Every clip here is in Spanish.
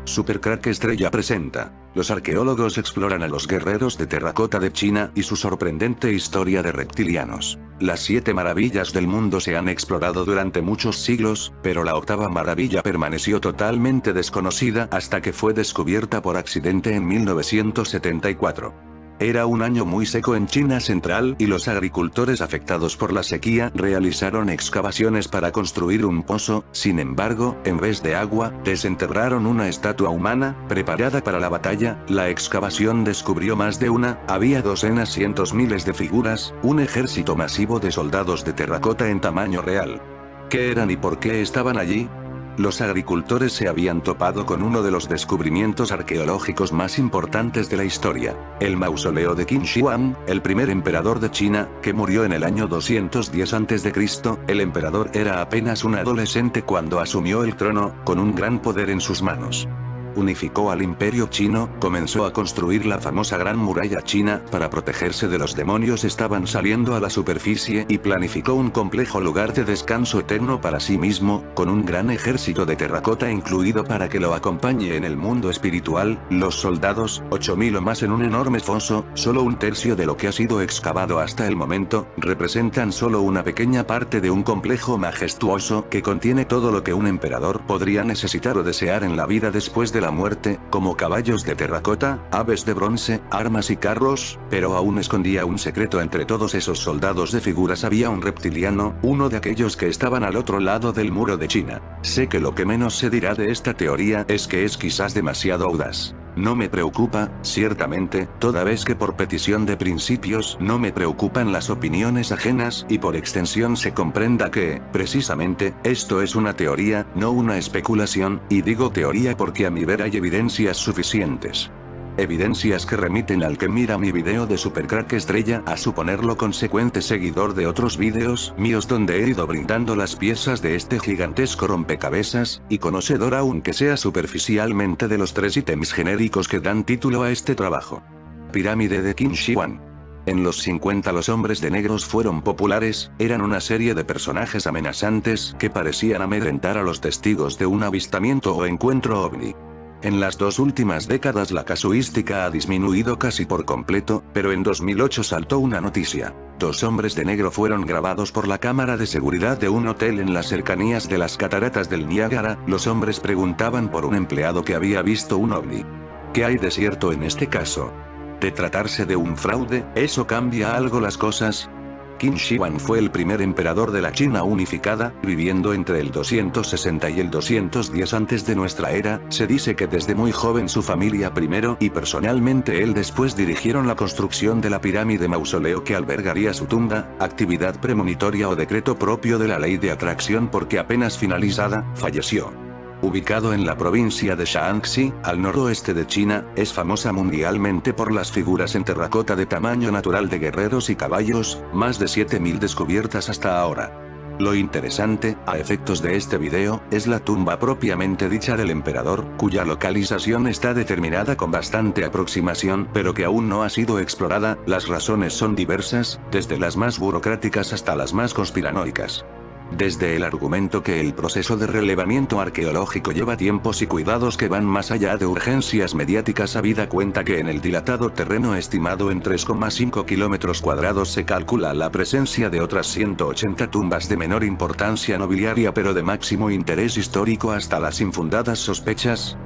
Supercrack Estrella presenta. Los arqueólogos exploran a los guerreros de terracota de China y su sorprendente historia de reptilianos. Las 7 maravillas del mundo se han explorado durante muchos siglos, pero la 8ª maravilla permaneció totalmente desconocida hasta que fue descubierta por accidente en 1974. Era un año muy seco en China central y los agricultores afectados por la sequía realizaron excavaciones para construir un pozo. Sin embargo, en vez de agua, desenterraron una estatua humana, preparada para la batalla. La excavación descubrió más de una, había docenas, cientos, miles de figuras, un ejército masivo de soldados de terracota en tamaño real. ¿Qué eran y por qué estaban allí? Los agricultores se habían topado con uno de los descubrimientos arqueológicos más importantes de la historia, el mausoleo de Qin Shi Huang, el primer emperador de China, que murió en el año 210 a.C. El emperador era apenas un adolescente cuando asumió el trono, con un gran poder en sus manos. Unificó al imperio chino, comenzó a construir la famosa Gran Muralla China, para protegerse de los demonios estaban saliendo a la superficie y planificó un complejo lugar de descanso eterno para sí mismo, con un gran ejército de terracota incluido para que lo acompañe en el mundo espiritual. Los soldados, 8.000 o más en un enorme foso, solo un tercio de lo que ha sido excavado hasta el momento, representan solo una pequeña parte de un complejo majestuoso que contiene todo lo que un emperador podría necesitar o desear en la vida después de la muerte, como caballos de terracota, aves de bronce, armas y carros, pero aún escondía un secreto. Entre todos esos soldados de figuras había un reptiliano, uno de aquellos que estaban al otro lado del muro de China. Sé que lo que menos se dirá de esta teoría es que es quizás demasiado audaz. No me preocupa, ciertamente, toda vez que por petición de principios no me preocupan las opiniones ajenas y por extensión se comprenda que, precisamente, esto es una teoría, no una especulación, y digo teoría porque a mi ver hay evidencias suficientes. Evidencias que remiten al que mira mi video de Supercrack Estrella, a suponerlo consecuente seguidor de otros videos míos donde he ido brindando las piezas de este gigantesco rompecabezas, y conocedor aunque sea superficialmente de los 3 ítems genéricos que dan título a este trabajo. Pirámide de Qin Shi Huang. En los 50 los hombres de negros fueron populares, eran una serie de personajes amenazantes que parecían amedrentar a los testigos de un avistamiento o encuentro ovni. En las 2 últimas décadas la casuística ha disminuido casi por completo, pero en 2008 saltó una noticia. 2 hombres de negro fueron grabados por la cámara de seguridad de un hotel en las cercanías de las cataratas del Niágara. Los hombres preguntaban por un empleado que había visto un ovni. ¿Qué hay de cierto en este caso? ¿De tratarse de un fraude, eso cambia algo las cosas? Qin Shi Huang fue el primer emperador de la China unificada, viviendo entre el 260 y el 210 antes de nuestra era. Se dice que desde muy joven su familia primero y personalmente él después dirigieron la construcción de la pirámide mausoleo que albergaría su tumba, actividad premonitoria o decreto propio de la ley de atracción porque apenas finalizada, falleció. Ubicado en la provincia de Shaanxi, al noroeste de China, es famosa mundialmente por las figuras en terracota de tamaño natural de guerreros y caballos, más de 7.000 descubiertas hasta ahora. Lo interesante, a efectos de este video, es la tumba propiamente dicha del emperador, cuya localización está determinada con bastante aproximación, pero que aún no ha sido explorada. Las razones son diversas, desde las más burocráticas hasta las más conspiranoicas. Desde el argumento que el proceso de relevamiento arqueológico lleva tiempos y cuidados que van más allá de urgencias mediáticas, habida cuenta que en el dilatado terreno estimado en 3,5 kilómetros cuadrados se calcula la presencia de otras 180 tumbas de menor importancia nobiliaria pero de máximo interés histórico, hasta las infundadas sospechas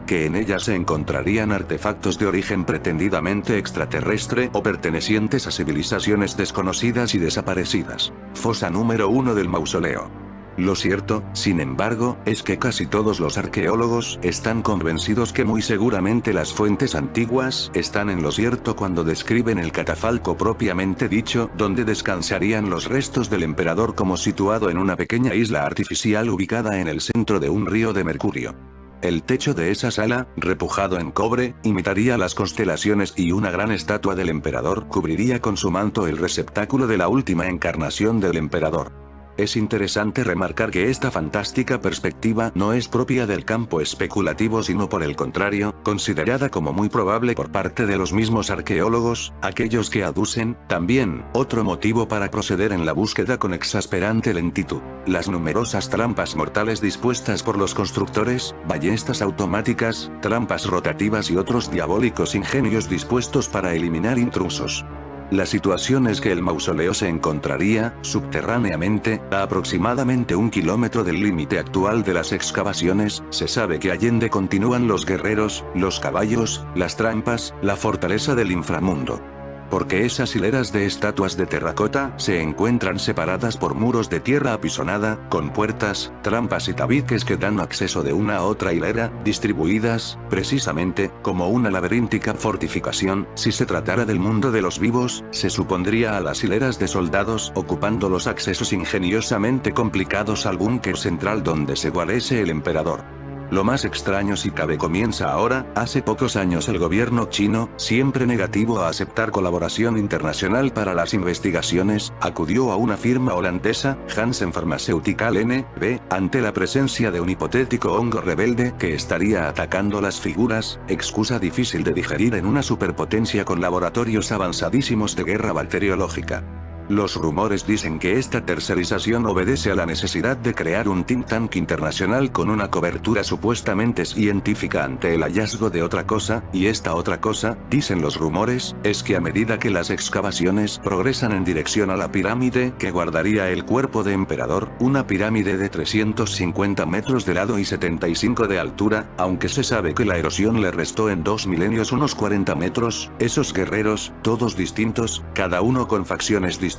que en ellas se encontrarían artefactos de origen pretendidamente extraterrestre o pertenecientes a civilizaciones desconocidas y desaparecidas. Fosa número 1 del mausoleo. Lo cierto, sin embargo, es que casi todos los arqueólogos están convencidos que muy seguramente las fuentes antiguas están en lo cierto cuando describen el catafalco propiamente dicho, donde descansarían los restos del emperador, como situado en una pequeña isla artificial ubicada en el centro de un río de Mercurio. El techo de esa sala, repujado en cobre, imitaría las constelaciones y una gran estatua del emperador cubriría con su manto el receptáculo de la última encarnación del emperador. Es interesante remarcar que esta fantástica perspectiva no es propia del campo especulativo, sino por el contrario, considerada como muy probable por parte de los mismos arqueólogos, aquellos que aducen, también, otro motivo para proceder en la búsqueda con exasperante lentitud. Las numerosas trampas mortales dispuestas por los constructores, ballestas automáticas, trampas rotativas y otros diabólicos ingenios dispuestos para eliminar intrusos. La situación es que el mausoleo se encontraría, subterráneamente, a aproximadamente 1 kilómetro del límite actual de las excavaciones. Se sabe que allende continúan los guerreros, los caballos, las trampas, la fortaleza del inframundo. Porque esas hileras de estatuas de terracota se encuentran separadas por muros de tierra apisonada, con puertas, trampas y tabiques que dan acceso de una a otra hilera, distribuidas, precisamente, como una laberíntica fortificación. Si se tratara del mundo de los vivos, se supondría a las hileras de soldados ocupando los accesos ingeniosamente complicados al búnker central donde se guarece el emperador. Lo más extraño si cabe comienza ahora. Hace pocos años el gobierno chino, siempre negativo a aceptar colaboración internacional para las investigaciones, acudió a una firma holandesa, Janssen Pharmaceutical NV, ante la presencia de un hipotético hongo rebelde que estaría atacando las figuras, excusa difícil de digerir en una superpotencia con laboratorios avanzadísimos de guerra bacteriológica. Los rumores dicen que esta tercerización obedece a la necesidad de crear un think tank internacional con una cobertura supuestamente científica ante el hallazgo de otra cosa, y esta otra cosa, dicen los rumores, es que a medida que las excavaciones progresan en dirección a la pirámide que guardaría el cuerpo de emperador, una pirámide de 350 metros de lado y 75 de altura, aunque se sabe que la erosión le restó en 2 milenios unos 40 metros, esos guerreros, todos distintos, cada uno con facciones distintas,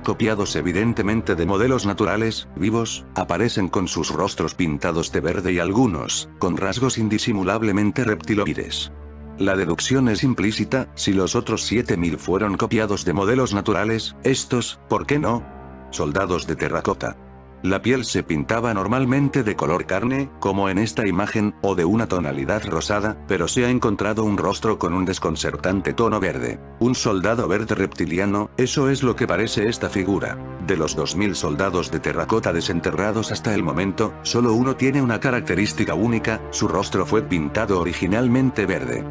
copiados evidentemente de modelos naturales, vivos, aparecen con sus rostros pintados de verde y algunos, con rasgos indisimulablemente reptiloides. La deducción es implícita: si los otros 7000 fueron copiados de modelos naturales, estos, ¿por qué no? Soldados de terracota. La piel se pintaba normalmente de color carne, como en esta imagen, o de una tonalidad rosada, pero se ha encontrado un rostro con un desconcertante tono verde. Un soldado verde reptiliano, eso es lo que parece esta figura. De los 2000 soldados de terracota desenterrados hasta el momento, solo uno tiene una característica única: su rostro fue pintado originalmente verde.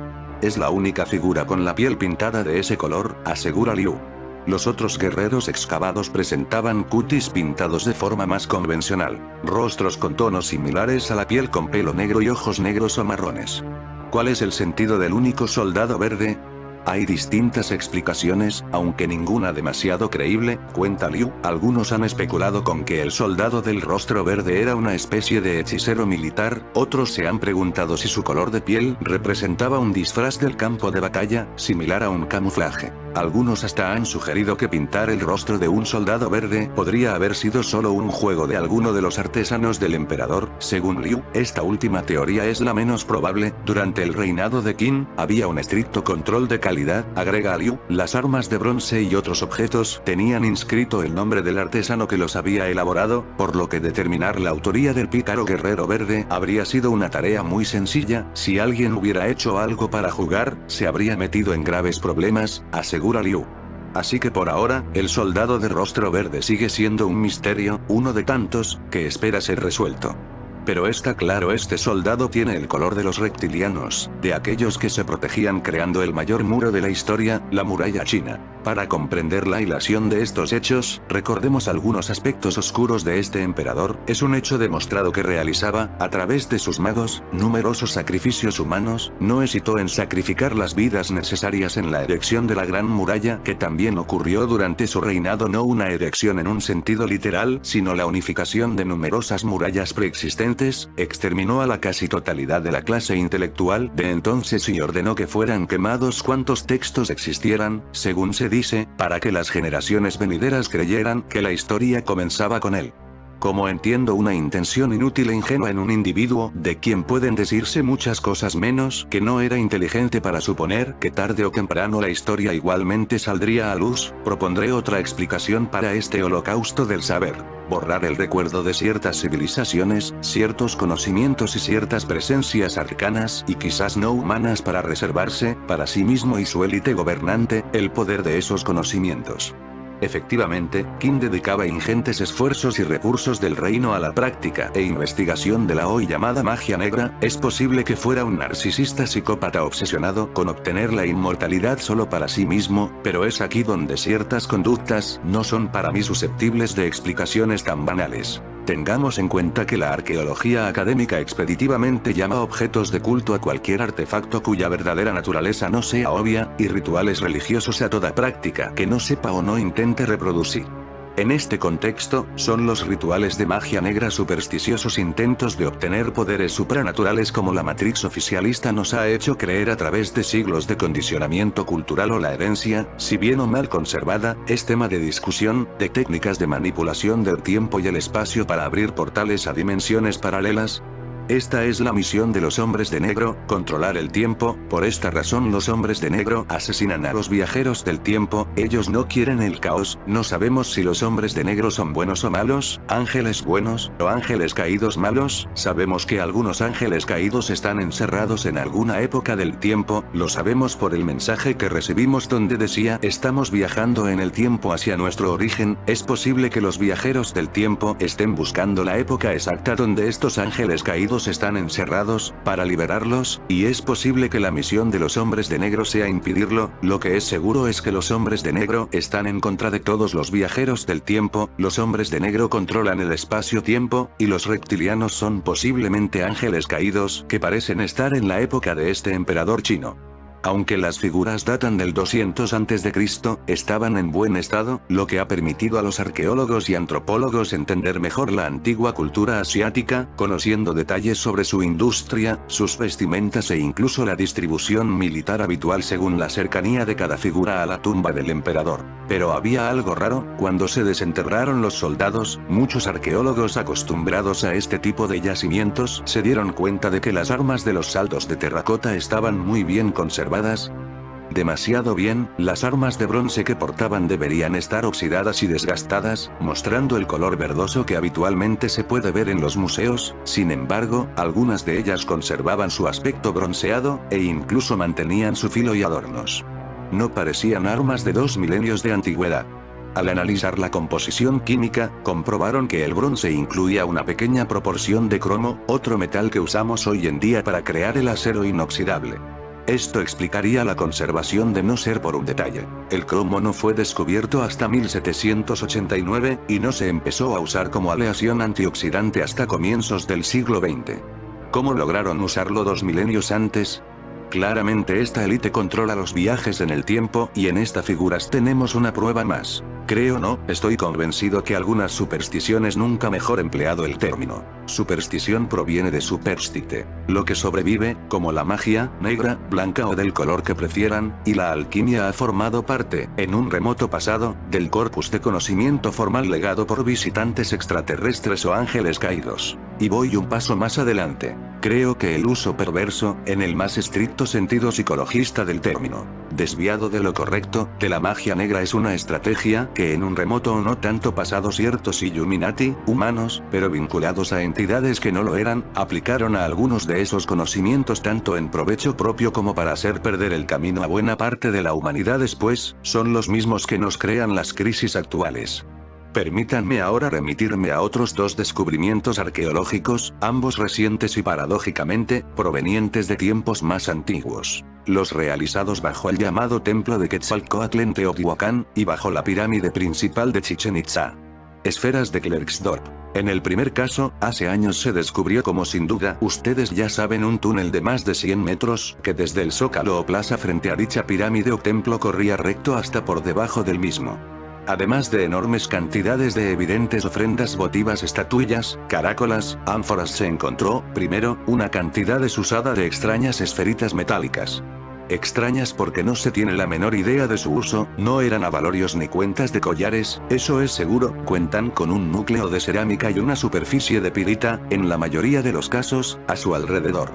Es la única figura con la piel pintada de ese color, asegura Liu. Los otros guerreros excavados presentaban cutis pintados de forma más convencional, rostros con tonos similares a la piel con pelo negro y ojos negros o marrones. ¿Cuál es el sentido del único soldado verde? Hay distintas explicaciones, aunque ninguna demasiado creíble, cuenta Liu. Algunos han especulado con que el soldado del rostro verde era una especie de hechicero militar, otros se han preguntado si su color de piel representaba un disfraz del campo de batalla, similar a un camuflaje. Algunos hasta han sugerido que pintar el rostro de un soldado verde podría haber sido solo un juego de alguno de los artesanos del emperador. Según Liu, esta última teoría es la menos probable. Durante el reinado de Qin, había un estricto control de calidad, agrega Liu. Las armas de bronce y otros objetos tenían inscrito el nombre del artesano que los había elaborado, por lo que determinar la autoría del pícaro guerrero verde habría sido una tarea muy sencilla. Si alguien hubiera hecho algo para jugar, se habría metido en graves problemas, asegura Liu. Así que por ahora, el soldado de rostro verde sigue siendo un misterio, uno de tantos, que espera ser resuelto. Pero está claro, este soldado tiene el color de los reptilianos, de aquellos que se protegían creando el mayor muro de la historia, la muralla china. Para comprender la hilación de estos hechos, recordemos algunos aspectos oscuros de este emperador. Es un hecho demostrado que realizaba, a través de sus magos, numerosos sacrificios humanos, no hesitó en sacrificar las vidas necesarias en la erección de la Gran Muralla, que también ocurrió durante su reinado, no una erección en un sentido literal, sino la unificación de numerosas murallas preexistentes. Exterminó a la casi totalidad de la clase intelectual de entonces y ordenó que fueran quemados cuantos textos existieran, según se dice, para que las generaciones venideras creyeran que la historia comenzaba con él. Como entiendo una intención inútil e ingenua en un individuo, de quien pueden decirse muchas cosas menos que no era inteligente para suponer que tarde o temprano la historia igualmente saldría a luz, propondré otra explicación para este holocausto del saber. Borrar el recuerdo de ciertas civilizaciones, ciertos conocimientos y ciertas presencias arcanas y quizás no humanas para reservarse, para sí mismo y su élite gobernante, el poder de esos conocimientos. Efectivamente, Kim dedicaba ingentes esfuerzos y recursos del reino a la práctica e investigación de la hoy llamada magia negra. Es posible que fuera un narcisista psicópata obsesionado con obtener la inmortalidad solo para sí mismo, pero es aquí donde ciertas conductas no son para mí susceptibles de explicaciones tan banales. Tengamos en cuenta que la arqueología académica expeditivamente llama objetos de culto a cualquier artefacto cuya verdadera naturaleza no sea obvia, y rituales religiosos a toda práctica que no sepa o no intente reproducir. En este contexto, son los rituales de magia negra supersticiosos intentos de obtener poderes supranaturales como la matriz oficialista nos ha hecho creer a través de siglos de condicionamiento cultural o la herencia, si bien o mal conservada, es tema de discusión, de técnicas de manipulación del tiempo y el espacio para abrir portales a dimensiones paralelas. Esta es la misión de los hombres de negro, controlar el tiempo. Por esta razón los hombres de negro asesinan a los viajeros del tiempo. Ellos no quieren el caos. No sabemos si los hombres de negro son buenos o malos, ángeles buenos, o ángeles caídos malos. Sabemos que algunos ángeles caídos están encerrados en alguna época del tiempo. Lo sabemos por el mensaje que recibimos donde decía: estamos viajando en el tiempo hacia nuestro origen. Es posible que los viajeros del tiempo estén buscando la época exacta donde estos ángeles caídos están encerrados, para liberarlos, y es posible que la misión de los hombres de negro sea impedirlo. Lo que es seguro es que los hombres de negro están en contra de todos los viajeros del tiempo. Los hombres de negro controlan el espacio-tiempo, y los reptilianos son posiblemente ángeles caídos, que parecen estar en la época de este emperador chino. Aunque las figuras datan del 200 a.C., estaban en buen estado, lo que ha permitido a los arqueólogos y antropólogos entender mejor la antigua cultura asiática, conociendo detalles sobre su industria, sus vestimentas e incluso la distribución militar habitual según la cercanía de cada figura a la tumba del emperador. Pero había algo raro: cuando se desenterraron los soldados, muchos arqueólogos acostumbrados a este tipo de yacimientos se dieron cuenta de que las armas de los saldos de terracota estaban muy bien conservadas. Demasiado bien. Las armas de bronce que portaban deberían estar oxidadas y desgastadas, mostrando el color verdoso que habitualmente se puede ver en los museos. Sin embargo, algunas de ellas conservaban su aspecto bronceado, e incluso mantenían su filo y adornos. No parecían armas de 2 milenios de antigüedad. Al analizar la composición química, comprobaron que el bronce incluía una pequeña proporción de cromo, otro metal que usamos hoy en día para crear el acero inoxidable. Esto explicaría la conservación de no ser por un detalle. El cromo no fue descubierto hasta 1789, y no se empezó a usar como aleación antioxidante hasta comienzos del siglo XX. ¿Cómo lograron usarlo 2 milenios antes? Claramente esta élite controla los viajes en el tiempo, y en estas figuras tenemos una prueba más. Creo no, estoy convencido que algunas supersticiones, nunca mejor empleado el término. Superstición proviene de superstite, lo que sobrevive, como la magia, negra, blanca o del color que prefieran, y la alquimia ha formado parte, en un remoto pasado, del corpus de conocimiento formal legado por visitantes extraterrestres o ángeles caídos. Y voy un paso más adelante. Creo que el uso perverso, en el más estricto sentido psicologista del término, desviado de lo correcto, de la magia negra es una estrategia que en un remoto o no tanto pasado ciertos Illuminati, humanos, pero vinculados a entidades que no lo eran, aplicaron a algunos de esos conocimientos tanto en provecho propio como para hacer perder el camino a buena parte de la humanidad después. Son los mismos que nos crean las crisis actuales. Permítanme ahora remitirme a otros 2 descubrimientos arqueológicos, ambos recientes y paradójicamente, provenientes de tiempos más antiguos. Los realizados bajo el llamado Templo de Quetzalcóatl en Teotihuacán, y bajo la pirámide principal de Chichén Itzá. Esferas de Klerksdorp. En el primer caso, hace años se descubrió, como sin duda ustedes ya saben, un túnel de más de 100 metros, que desde el zócalo o plaza frente a dicha pirámide o templo corría recto hasta por debajo del mismo. Además de enormes cantidades de evidentes ofrendas votivas, estatuillas, caracolas, ánforas, se encontró, primero, una cantidad desusada de extrañas esferitas metálicas. Extrañas porque no se tiene la menor idea de su uso, no eran abalorios ni cuentas de collares, eso es seguro. Cuentan con un núcleo de cerámica y una superficie de pirita, en la mayoría de los casos, a su alrededor.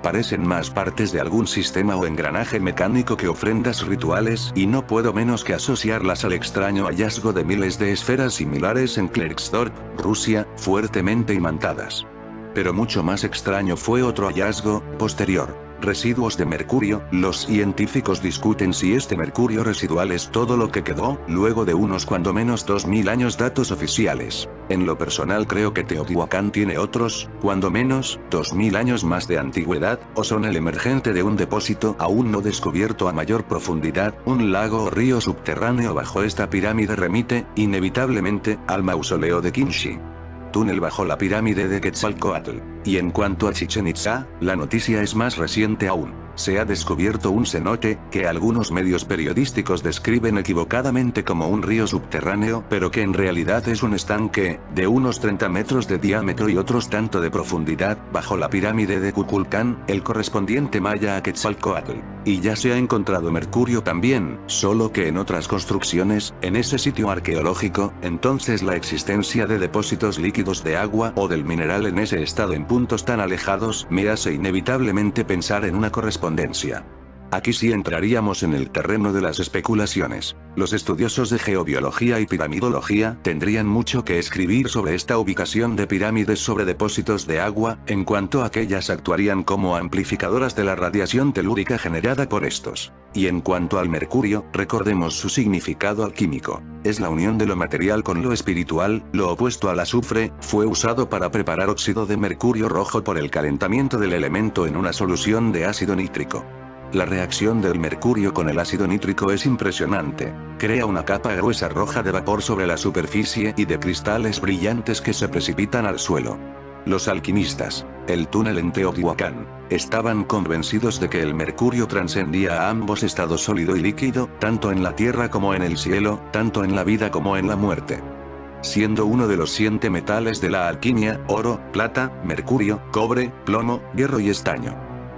Parecen más partes de algún sistema o engranaje mecánico que ofrendas rituales, y no puedo menos que asociarlas al extraño hallazgo de miles de esferas similares en Klerksdorp, Rusia, fuertemente imantadas. Pero mucho más extraño fue otro hallazgo, posterior. Residuos de mercurio. Los científicos discuten si este mercurio residual es todo lo que quedó, luego de unos cuando menos 2000 años datos oficiales. En lo personal creo que Teotihuacán tiene otros, cuando menos, 2000 años más de antigüedad, o son el emergente de un depósito aún no descubierto a mayor profundidad, un lago o río subterráneo bajo esta pirámide remite, inevitablemente, al mausoleo de Kinshi. Túnel bajo la pirámide de Quetzalcóatl. Y en cuanto a Chichén Itzá, la noticia es más reciente aún. Se ha descubierto un cenote, que algunos medios periodísticos describen equivocadamente como un río subterráneo, pero que en realidad es un estanque, de unos 30 metros de diámetro y otros tanto de profundidad, bajo la pirámide de Kukulcán, el correspondiente maya a Quetzalcóatl. Y ya se ha encontrado mercurio también, solo que en otras construcciones, en ese sitio arqueológico, entonces la existencia de depósitos líquidos de agua o del mineral en ese estado en puntos tan alejados me hace inevitablemente pensar en una correspondencia. Aquí sí entraríamos en el terreno de las especulaciones. Los estudiosos de geobiología y piramidología tendrían mucho que escribir sobre esta ubicación de pirámides sobre depósitos de agua, en cuanto a que ellas actuarían como amplificadoras de la radiación telúrica generada por estos. Y en cuanto al mercurio, recordemos su significado alquímico. Es la unión de lo material con lo espiritual, lo opuesto al azufre, fue usado para preparar óxido de mercurio rojo por el calentamiento del elemento en una solución de ácido nítrico. La reacción del mercurio con el ácido nítrico es impresionante. Crea una capa gruesa roja de vapor sobre la superficie y de cristales brillantes que se precipitan al suelo. Los alquimistas, el túnel en Teotihuacán, estaban convencidos de que el mercurio trascendía a ambos estados sólido y líquido, tanto en la tierra como en el cielo, tanto en la vida como en la muerte. Siendo uno de los 7 metales de la alquimia, oro, plata, mercurio, cobre, plomo, hierro y estaño.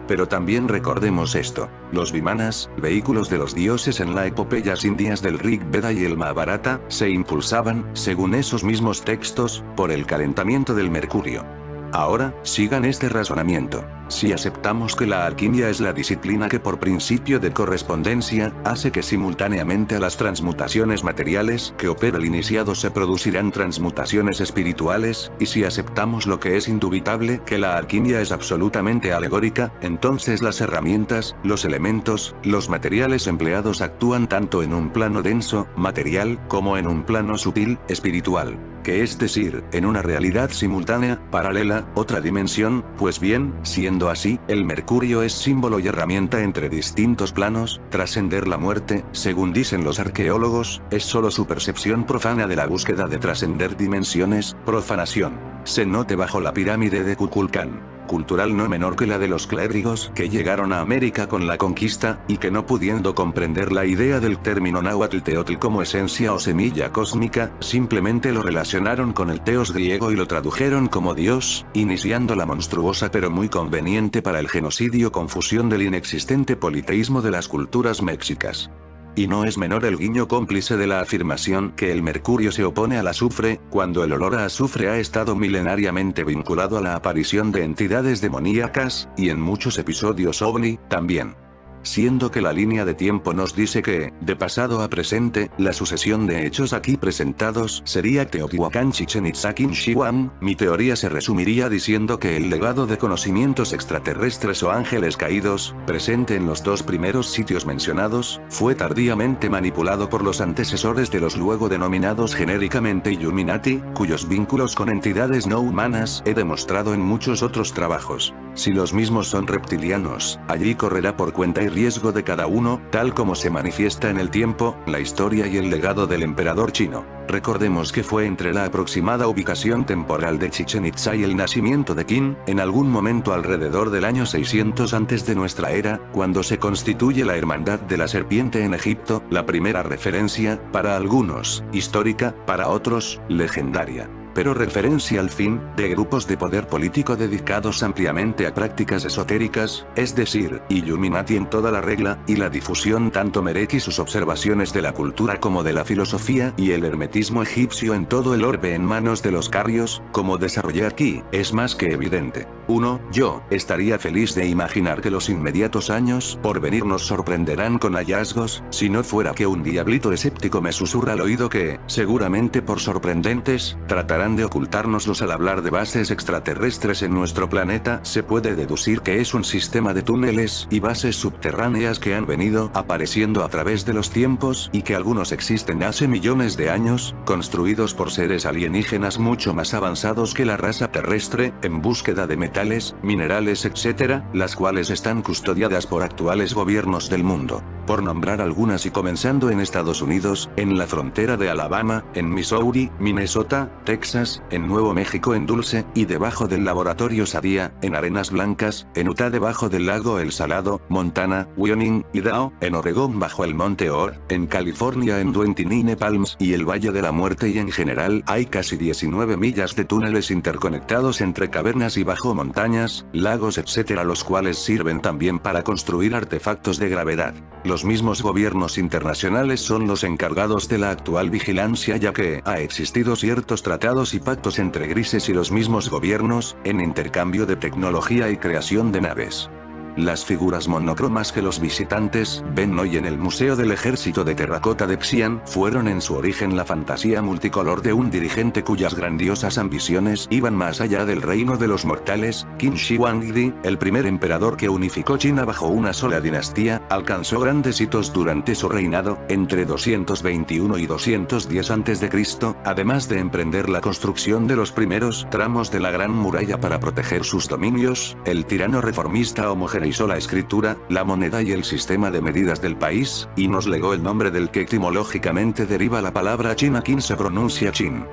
Pero también recordemos esto, los vimanas, vehículos de los dioses en las epopeyas indias del Rig Veda y el Mahabharata, se impulsaban, según esos mismos textos, por el calentamiento del mercurio. Ahora, sigan este razonamiento. Si aceptamos que la alquimia es la disciplina que por principio de correspondencia, hace que simultáneamente a las transmutaciones materiales que opera el iniciado se producirán transmutaciones espirituales, y si aceptamos lo que es indubitable que la alquimia es absolutamente alegórica, entonces las herramientas, los elementos, los materiales empleados actúan tanto en un plano denso, material, como en un plano sutil, espiritual. Que es decir, en una realidad simultánea, paralela, otra dimensión, pues bien, siendo así, el mercurio es símbolo y herramienta entre distintos planos, trascender la muerte, según dicen los arqueólogos, es solo su percepción profana de la búsqueda de trascender dimensiones, profanación. Cenote bajo la pirámide de Kukulcán. Cultural no menor que la de los clérigos que llegaron a América con la conquista, y que no pudiendo comprender la idea del término náhuatl teotl como esencia o semilla cósmica, simplemente lo relacionaron con el teos griego y lo tradujeron como Dios, iniciando la monstruosa pero muy conveniente para el genocidio confusión del inexistente politeísmo de las culturas mexicas. Y no es menor el guiño cómplice de la afirmación que el mercurio se opone al azufre, cuando el olor a azufre ha estado milenariamente vinculado a la aparición de entidades demoníacas, y en muchos episodios ovni, también. Siendo que la línea de tiempo nos dice que, de pasado a presente, la sucesión de hechos aquí presentados sería Teotihuacán Chichén Itzá Quinchihuán, mi teoría se resumiría diciendo que el legado de conocimientos extraterrestres o ángeles caídos, presente en los 2 primeros sitios mencionados, fue tardíamente manipulado por los antecesores de los luego denominados genéricamente Illuminati, cuyos vínculos con entidades no humanas he demostrado en muchos otros trabajos. Si los mismos son reptilianos, allí correrá por cuenta y riesgo de cada uno, tal como se manifiesta en el tiempo, la historia y el legado del emperador chino. Recordemos que fue entre la aproximada ubicación temporal de Chichén Itzá y el nacimiento de Qin, en algún momento alrededor del año 600 antes de nuestra era, cuando se constituye la Hermandad de la Serpiente en Egipto, la primera referencia, para algunos, histórica, para otros, legendaria. Pero referencia al fin, de grupos de poder político dedicados ampliamente a prácticas esotéricas, es decir, Illuminati en toda la regla, y la difusión tanto Merek y sus observaciones de la cultura como de la filosofía y el hermetismo egipcio en todo el orbe en manos de los carios, como desarrollé aquí, es más que evidente. 1. Yo estaría feliz de imaginar que los inmediatos años por venir nos sorprenderán con hallazgos, si no fuera que un diablito escéptico me susurra al oído que, seguramente por sorprendentes, tratarán de ocultárnoslos al hablar de bases extraterrestres en nuestro planeta. Se puede deducir que es un sistema de túneles y bases subterráneas que han venido apareciendo a través de los tiempos y que algunos existen hace millones de años, construidos por seres alienígenas mucho más avanzados que la raza terrestre, en búsqueda de metales, minerales etc., las cuales están custodiadas por actuales gobiernos del mundo. Por nombrar algunas y comenzando en Estados Unidos, en la frontera de Alabama, en Missouri, Minnesota, Texas, en Nuevo México en Dulce, y debajo del laboratorio Sadia, en Arenas Blancas, en Utah debajo del lago El Salado, Montana, Wyoming, Idaho, en Oregón bajo el monte Ord, en California en Dwayne Palms y el Valle de la Muerte y en general hay casi 19 millas de túneles interconectados entre cavernas y bajo montañas, lagos etc., los cuales sirven también para construir artefactos de gravedad. Los mismos gobiernos internacionales son los encargados de la actual vigilancia, ya que ha existido ciertos tratados y pactos entre grises y los mismos gobiernos, en intercambio de tecnología y creación de naves. Las figuras monocromas que los visitantes ven hoy en el Museo del Ejército de Terracota de Xi'an fueron en su origen la fantasía multicolor de un dirigente cuyas grandiosas ambiciones iban más allá del reino de los mortales. Qin Shi Huangdi, el primer emperador que unificó China bajo una sola dinastía, alcanzó grandes hitos durante su reinado, entre 221 y 210 a.C., además de emprender la construcción de los primeros tramos de la Gran Muralla para proteger sus dominios. El tirano reformista homogeneizó la escritura, la moneda y el sistema de medidas del país, y nos legó el nombre del que etimológicamente deriva la palabra China. Qin se pronuncia Qin.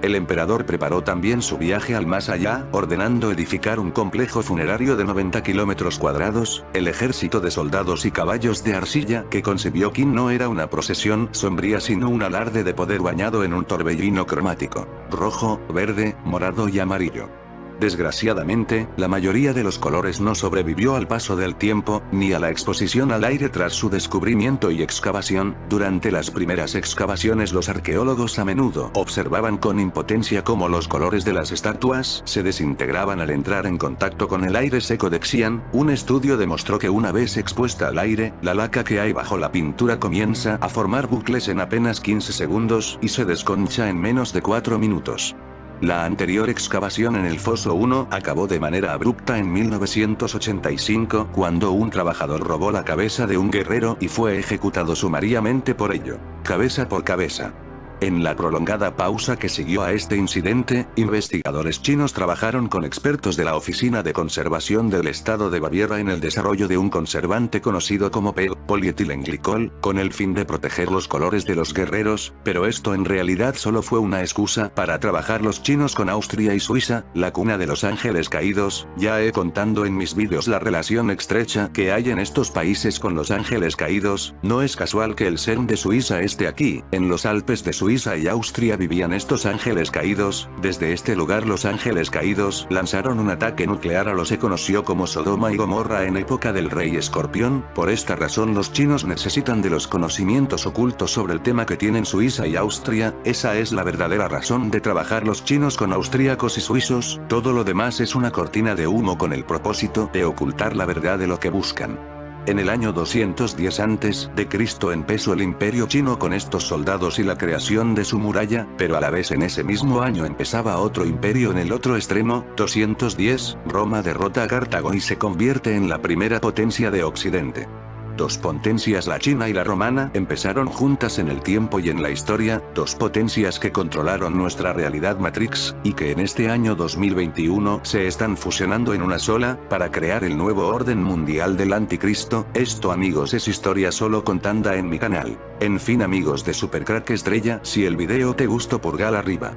El emperador preparó también su viaje al más allá, ordenando edificar un complejo funerario de 90 kilómetros cuadrados. El ejército de soldados y caballos de arcilla que concibió Qin no era una procesión sombría, sino un alarde de poder bañado en un torbellino cromático, rojo, verde, morado y amarillo. Desgraciadamente, la mayoría de los colores no sobrevivió al paso del tiempo, ni a la exposición al aire tras su descubrimiento y excavación. Durante las primeras excavaciones los arqueólogos a menudo observaban con impotencia cómo los colores de las estatuas se desintegraban al entrar en contacto con el aire seco de Xi'an. Un estudio demostró que una vez expuesta al aire, la laca que hay bajo la pintura comienza a formar bucles en apenas 15 segundos y se desconcha en menos de 4 minutos. La anterior excavación en el Foso 1 acabó de manera abrupta en 1985 cuando un trabajador robó la cabeza de un guerrero y fue ejecutado sumariamente por ello, cabeza por cabeza. En la prolongada pausa que siguió a este incidente, investigadores chinos trabajaron con expertos de la Oficina de Conservación del Estado de Baviera en el desarrollo de un conservante conocido como polietilenglicol, con el fin de proteger los colores de los guerreros, pero esto en realidad solo fue una excusa para trabajar los chinos con Austria y Suiza, la cuna de los ángeles caídos. Ya he contado en mis vídeos la relación estrecha que hay en estos países con los ángeles caídos. No es casual que el CERN de Suiza esté aquí, en los Alpes de Suiza y Austria vivían estos ángeles caídos. Desde este lugar los ángeles caídos lanzaron un ataque nuclear a lo que se conoció como Sodoma y Gomorra en época del rey Escorpión. Por esta razón los chinos necesitan de los conocimientos ocultos sobre el tema que tienen Suiza y Austria. Esa es la verdadera razón de trabajar los chinos con austríacos y suizos. Todo lo demás es una cortina de humo con el propósito de ocultar la verdad de lo que buscan. En el año 210 a.C. empezó el imperio chino con estos soldados y la creación de su muralla, pero a la vez en ese mismo año empezaba otro imperio en el otro extremo. 210, Roma derrota a Cartago y se convierte en la primera potencia de Occidente. Dos potencias, la china y la romana, empezaron juntas en el tiempo y en la historia, dos potencias que controlaron nuestra realidad Matrix, y que en este año 2021 se están fusionando en una sola, para crear el nuevo orden mundial del anticristo. Esto amigos es historia solo contada en mi canal. En fin amigos de Supercrack Estrella, si el video te gustó pulgar arriba.